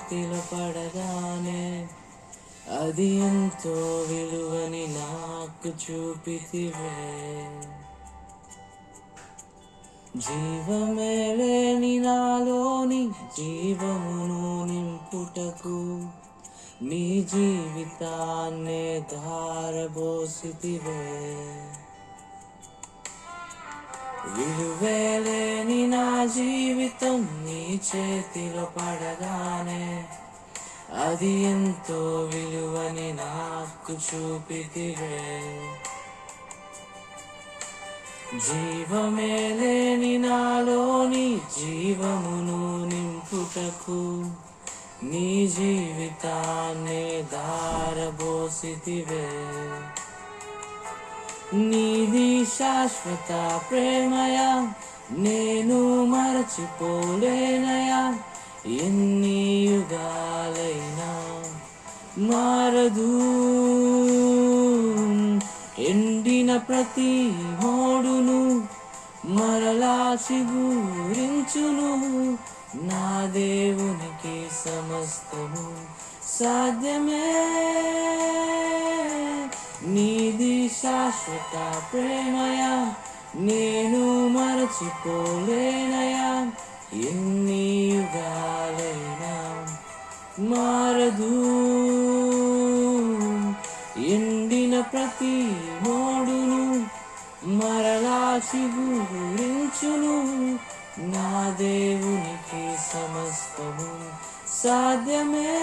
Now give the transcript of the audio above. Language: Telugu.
చేతిలో పడగానే అది ఎంతో విలువని నాకు చూపితివే. జీవమే లేని నాలోని జీవమును నింపుటకు నీ జీవితాన్నే ధారబోసితివే. విలువే లేని నా జీవితం నీ చేతిలో పడగానే అది ఎంతో విలువని నాకు చూపితివే. జీవమే లేని నాలోని జీవమును నింపుటకు నీ జీవితాన్నే ధారబోసితివే. నీది శాశ్వత ప్రేమయా, నేను మరచిపోలేనయా. ఎన్ని యుగాలైనా మారదు. ఎండిన ప్రతి మోడును మరలా చిగురించును. నా దేవునికి సమస్తము సాధ్యమే. నీది శాశ్వత ప్రేమయా, నేను మరచిపోలేనయా. ఎన్ని యుగాలైనా మారదు. ఎండిన ప్రతి మోడును మరలా చిగురించును. నా దేవునికి సమస్తము సాధ్యమే.